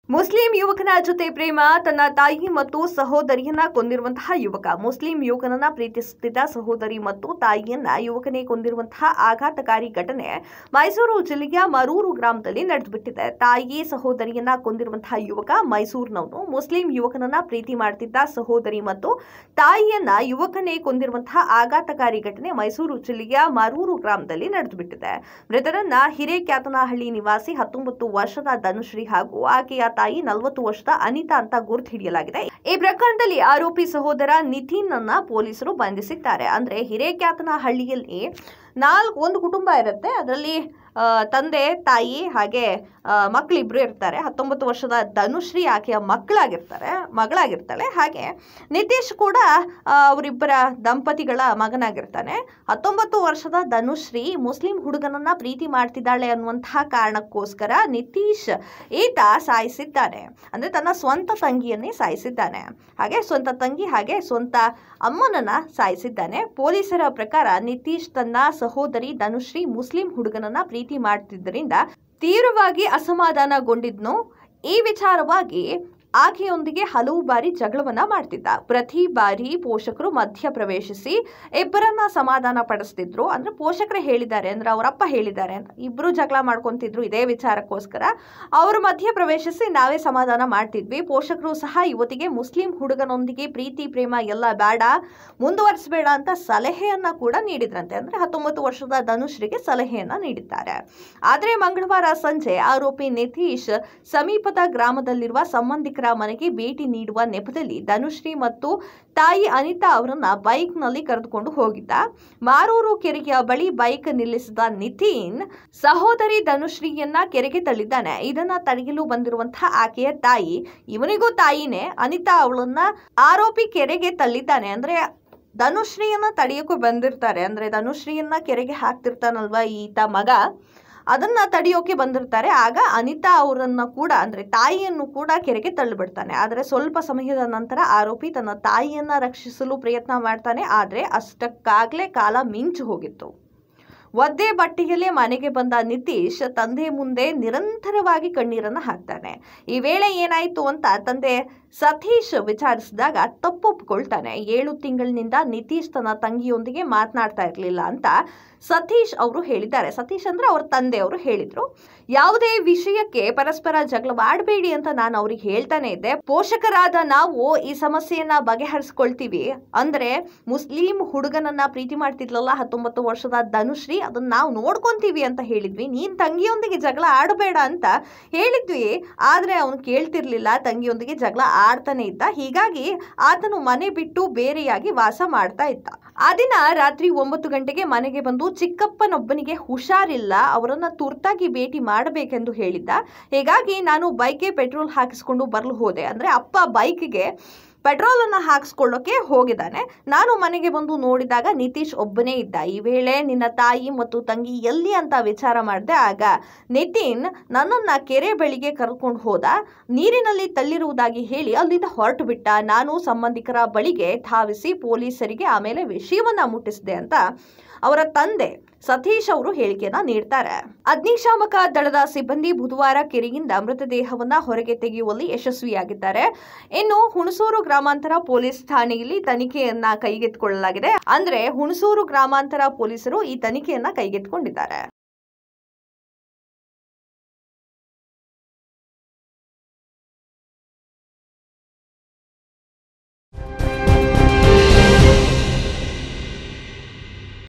Muslim ಯುವಕನ ಜೊತೆ ಪ್ರೇಮ, ತನ್ನ ತಾಯಿ ಮತ್ತು ಸಹೋದರಿಯನ್ನ ಕೊಂದಿರುವಂತಹ ಯುವಕ. ಮುಸ್ಲಿಂ ಯುವಕನನ್ನ ಪ್ರೀತಿಸುತ್ತಿದ್ದ ಸಹೋದರಿ ಮತ್ತು ತಾಯಿಯನ್ನ ಯುವಕನೇ ಕೊಂದಿರುವಂತಹ ಆಘಾತಕಾರಿ ಘಟನೆ ಮೈಸೂರು ಜಿಲ್ಲೆಯ ಮರೂರು ಗ್ರಾಮದಲ್ಲಿ ನಡೆದುಬಿಟ್ಟಿದೆ. ತಾಯಿ ಸಹೋದರಿಯನ್ನ ಕೊಂದಿರುವಂತಹ ಯುವಕ ಮೈಸೂರಿನವನು. ಮುಸ್ಲಿಂ ಯುವಕನನ್ನ ಪ್ರೀತಿ ಮಾಡುತ್ತಿದ್ದ ಸಹೋದರಿ ಮತ್ತು ತಾಯಿಯನ್ನ ಯುವಕನೇ ಕೊಂದಿರುವಂತಹ ಆಘಾತಕಾರಿ ಘಟನೆ ಮೈಸೂರು ಜಿಲ್ಲೆಯ ಮರೂರು ಗ್ರಾಮದಲ್ಲಿ ನಡೆದುಬಿಟ್ಟಿದೆ. ಮೃತರನ್ನ ಹಿರೇಕ್ಯಾತನಹಳ್ಳಿ ನಿವಾಸಿ 19 ವರ್ಷದ ಧನುಶ್ರೀ ಹಾಗೂ ಆಕೆಯ ತಾಯಿ 40 ವರ್ಷದ ಅನಿತಾ ಅಂತ ಗುರುತು ಹಿಡಿಯಲಾಗಿದೆ. ಈ ಪ್ರಕರಣದಲ್ಲಿ ಆರೋಪಿ ಸಹೋದರ ನಿತಿನ್ ಅನ್ನ ಪೊಲೀಸರು ಬಂಧಿಸಿದ್ದಾರೆ. ಅಂದ್ರೆ ಹಿರೇಕ್ಯಾತನಹಳ್ಳಿಯಲ್ಲಿ ಒಂದು ಕುಟುಂಬ ಇರುತ್ತೆ. ಅದರಲ್ಲಿ ತಂದೆ, ತಾಯಿ ಹಾಗೆ ಮಕ್ಕಳಿಬ್ರು ಇರ್ತಾರೆ. 19 ವರ್ಷದ ಧನುಶ್ರೀ ಆಕೆಯ ಮಗಳಾಗಿರ್ತಾಳೆ. ಹಾಗೆ ನಿತೀಶ್ ಕೂಡ ಅವರಿಬ್ಬರ ದಂಪತಿಗಳ ಮಗನಾಗಿರ್ತಾನೆ. 19 ವರ್ಷದ ಧನುಶ್ರೀ ಮುಸ್ಲಿಂ ಹುಡುಗನನ್ನ ಪ್ರೀತಿ ಮಾಡ್ತಿದ್ದಾಳೆ ಅನ್ನುವಂತಹ ಕಾರಣಕ್ಕೋಸ್ಕರ ನಿತೀಶ್ ಈತ ಸಾಯಿಸಿದ್ದಾನೆ. ಅಂದ್ರೆ ತನ್ನ ಸ್ವಂತ ತಂಗಿಯನ್ನೇ ಸಾಯಿಸಿದ್ದಾನೆ. ಹಾಗೆ ಸ್ವಂತ ತಂಗಿ ಹಾಗೆ ಸ್ವಂತ ಅಮ್ಮನನ್ನ ಸಾಯಿಸಿದ್ದಾನೆ. ಪೊಲೀಸರ ಪ್ರಕಾರ ನಿತೀಶ್ ತನ್ನ ಸಹೋದರಿ ಧನುಶ್ರೀ ಮುಸ್ಲಿಂ ಹುಡುಗನನ್ನ ಪ್ರೀತಿ ಮಾಡ್ತಿದ್ದರಿಂದ ತೀವ್ರವಾಗಿ ಅಸಮಾಧಾನಗೊಂಡಿದ್ನು. ಈ ವಿಚಾರವಾಗಿ ಆಕೆಯೊಂದಿಗೆ ಹಲವು ಬಾರಿ ಜಗಳವನ್ನ ಮಾಡ್ತಿದ್ದ. ಪ್ರತಿ ಬಾರಿ ಪೋಷಕರು ಮಧ್ಯ ಪ್ರವೇಶಿಸಿ ಇಬ್ಬರನ್ನ ಸಮಾಧಾನ ಪಡಿಸ್ತಿದ್ರು. ಅಂದ್ರೆ ಪೋಷಕರೇ ಹೇಳಿದ್ದಾರೆ, ಅಂದ್ರೆ ಅವರಪ್ಪ ಹೇಳಿದ್ದಾರೆ, ಇಬ್ರು ಜಗಳ ಮಾಡ್ಕೊಂತಿದ್ರು ಇದೇ ವಿಚಾರಕ್ಕೋಸ್ಕರ. ಅವರು ಮಧ್ಯ ಪ್ರವೇಶಿಸಿ ನಾವೇ ಸಮಾಧಾನ ಮಾಡ್ತಿದ್ವಿ. ಪೋಷಕರು ಸಹ ಯುವತಿಗೆ ಮುಸ್ಲಿಂ ಹುಡುಗನೊಂದಿಗೆ ಪ್ರೀತಿ ಪ್ರೇಮ ಎಲ್ಲ ಬೇಡ, ಮುಂದುವರಿಸಬೇಡ ಅಂತ ಸಲಹೆಯನ್ನ ಕೂಡ ನೀಡಿದ್ರಂತೆ. ಅಂದ್ರೆ 19 ವರ್ಷದ ಧನುಶ್ರೀಗೆ ಸಲಹೆಯನ್ನ ನೀಡಿದ್ದಾರೆ. ಆದರೆ ಮಂಗಳವಾರ ಸಂಜೆ ಆರೋಪಿ ನಿತೀಶ್ ಸಮೀಪದ ಗ್ರಾಮದಲ್ಲಿರುವ ಸಂಬಂಧಿಕರ ಮನೆಗೆ ಭೇಟಿ ನೀಡುವ ನೆಪದಲ್ಲಿ ಧನುಶ್ರೀ ಮತ್ತು ತಾಯಿ ಅನಿತಾ ಅವರನ್ನ ಬೈಕ್ ನಲ್ಲಿ ಕರೆದುಕೊಂಡು ಹೋಗಿದ್ದ. ಮಾರೂರು ಕೆರೆಯ ಬಳಿ ಬೈಕ್ ನಿಲ್ಲಿಸಿದ ನಿತಿನ್ ಸಹೋದರಿ ಧನುಶ್ರೀಯನ್ನ ಕೆರೆಗೆ ತಳ್ಳಿದ್ದಾನೆ. ಇದನ್ನ ತಡೆಯಲು ಬಂದಿರುವಂತಹ ಆಕೆಯ ತಾಯಿ, ಇವನಿಗೂ ತಾಯಿನೇ, ಅನಿತಾ ಅವಳನ್ನ ಆರೋಪಿ ಕೆರೆಗೆ ತಳ್ಳಿದ್ದಾನೆ. ಅಂದ್ರೆ ಧನುಶ್ರೀಯನ್ನ ತಡೆಯೋಕೆ ಬಂದಿರ್ತಾರೆ. ಅಂದ್ರೆ ಧನುಶ್ರೀಯನ್ನ ಕೆರೆಗೆ ಹಾಕ್ತಿರ್ತಾನಲ್ವಾ ಈತ ಮಗ, ಅದನ್ನ ತಡೆಯೋಕೆ ಬಂದಿರ್ತಾರೆ. ಆಗ ಅನಿತಾ ಅವರನ್ನ ಕೂಡ ಅಂದ್ರೆ ತಾಯಿಯನ್ನು ಕೂಡ ಕೆರೆಗೆ ತಳ್ಳಿಬಿಡ್ತಾನೆ. ಆದರೆ ಸ್ವಲ್ಪ ಸಮಯದ ನಂತರ ಆರೋಪಿ ತನ್ನ ತಾಯಿಯನ್ನ ರಕ್ಷಿಸಲು ಪ್ರಯತ್ನ ಮಾಡ್ತಾನೆ. ಆದ್ರೆ ಅಷ್ಟಕ್ಕಾಗ್ಲೇ ಕಾಲ ಮಿಂಚು ಹೋಗಿತ್ತು. ಒದ್ದೆ ಬಟ್ಟೆಯಲ್ಲೇ ಮನೆಗೆ ಬಂದ ನಿತೀಶ್ ತಂದೆ ಮುಂದೆ ನಿರಂತರವಾಗಿ ಕಣ್ಣೀರನ್ನು ಹಾಕ್ತಾನೆ. ಈ ವೇಳೆ ಏನಾಯ್ತು ಅಂತ ತಂದೆ ಸತೀಶ್ ವಿಚಾರಿಸಿದಾಗ ತಪ್ಪೊಪ್ಪಿಕೊಳ್ತಾನೆ. 7 ತಿಂಗಳಿನಿಂದ ನಿತೀಶ್ ತನ್ನ ತಂಗಿಯೊಂದಿಗೆ ಮಾತನಾಡ್ತಾ ಇರಲಿಲ್ಲ ಅಂತ ಸತೀಶ್ ಅವರು ಹೇಳಿದ್ದಾರೆ. ಸತೀಶ್ ಅಂದ್ರೆ ಅವ್ರ ತಂದೆಯವರು ಹೇಳಿದ್ರು. ಯಾವುದೇ ವಿಷಯಕ್ಕೆ ಪರಸ್ಪರ ಜಗಳ ಮಾಡಬೇಡಿ ಅಂತ ನಾನು ಅವ್ರಿಗೆ ಹೇಳ್ತಾನೆ ಇದ್ದೆ. ಪೋಷಕರಾದ ನಾವು ಈ ಸಮಸ್ಯೆಯನ್ನ ಬಗೆಹರಿಸ್ಕೊಳ್ತೀವಿ. ಅಂದ್ರೆ ಮುಸ್ಲಿಂ ಹುಡುಗನನ್ನ ಪ್ರೀತಿ ಮಾಡ್ತಿದ್ಲಲ್ಲ 19 ವರ್ಷದ ಧನುಶ್ರೀ, ಅದನ್ನ ನಾವು ನೋಡ್ಕೊಂತೀವಿ ಅಂತ ಹೇಳಿದ್ವಿ. ನೀನ್ ತಂಗಿಯೊಂದಿಗೆ ಜಗಳ ಆಡಬೇಡ ಅಂತ ಹೇಳಿದ್ವಿ. ಆದ್ರೆ ಅವನು ಕೇಳ್ತಿರ್ಲಿಲ್ಲ, ತಂಗಿಯೊಂದಿಗೆ ಜಗಳ ಆಡ್ತಾನೆ ಇದ್ದ. ಹೀಗಾಗಿ ಆತನು ಮನೆ ಬಿಟ್ಟು ಬೇರೆಯಾಗಿ ವಾಸ ಮಾಡ್ತಾ ಇದ್ದ. ಆ ದಿನ ರಾತ್ರಿ 9 ಗಂಟೆಗೆ ಮನೆಗೆ ಬಂದು ಚಿಕ್ಕಪ್ಪನೊಬ್ಬನಿಗೆ ಹುಷಾರಿಲ್ಲ, ಅವರನ್ನ ತುರ್ತಾಗಿ ಭೇಟಿ ಮಾಡಬೇಕೆಂದು ಹೇಳಿದ್ದ. ಹೀಗಾಗಿ ನಾನು ಬೈಕ್ಗೆ ಪೆಟ್ರೋಲ್ ಹಾಕಿಸ್ಕೊಂಡು ಬರಲು ಹೋದೆ. ಅಂದ್ರೆ ಅಪ್ಪ ಬೈಕ್ಗೆ ಪೆಟ್ರೋಲ್ ಅನ್ನ ಹಾಕಿಸ್ಕೊಳ್ಳೋಕೆ ಹೋಗಿದ್ದಾನೆ. ನಾನು ಮನೆಗೆ ಬಂದು ನೋಡಿದಾಗ ನಿತೀಶ್ ಒಬ್ಬನೇ ಇದ್ದ. ಈ ವೇಳೆ ನಿನ್ನ ತಾಯಿ ಮತ್ತು ತಂಗಿ ಎಲ್ಲಿ ಅಂತ ವಿಚಾರ ಮಾಡಿದೆ. ಆಗ ನಿತಿನ್ ನನ್ನನ್ನ ಕೆರೆ ಬಳಿಗೆ ಕರ್ಕೊಂಡು ಹೋದ. ನೀರಿನಲ್ಲಿ ತಳ್ಳಿರುವುದಾಗಿ ಹೇಳಿ ಅಲ್ಲಿಂದ ಹೊರಟು ಬಿಟ್ಟ. ನಾನು ಸಂಬಂಧಿಕರ ಬಳಿಗೆ ಧಾವಿಸಿ ಪೊಲೀಸರಿಗೆ ಆಮೇಲೆ ವಿಷಯವನ್ನ ಮುಟ್ಟಿಸಿದೆ ಅಂತ ಅವರ ತಂದೆ ಸತೀಶ್ ಅವರು ಹೇಳಿಕೆಯನ್ನ ನೀಡ್ತಾರೆ. ಅಗ್ನಿಶಾಮಕ ದಳದ ಸಿಬ್ಬಂದಿ ಬುಧವಾರ ಕೆರೆಯಿಂದ ಮೃತದೇಹವನ್ನ ಹೊರಗೆ ತೆಗೆಯುವಲ್ಲಿ ಯಶಸ್ವಿಯಾಗಿದ್ದಾರೆ. ಇನ್ನು ಹುಣಸೂರು ಗ್ರಾಮಾಂತರ ಪೊಲೀಸ್ ಠಾಣೆಯಲ್ಲಿ ತನಿಖೆಯನ್ನ ಕೈಗೆತ್ತಿಕೊಳ್ಳಲಾಗಿದೆ. ಅಂದ್ರೆ ಹುಣಸೂರು ಗ್ರಾಮಾಂತರ ಪೊಲೀಸರು ಈ ತನಿಖೆಯನ್ನ ಕೈಗೆತ್ತಿಕೊಂಡಿದ್ದಾರೆ.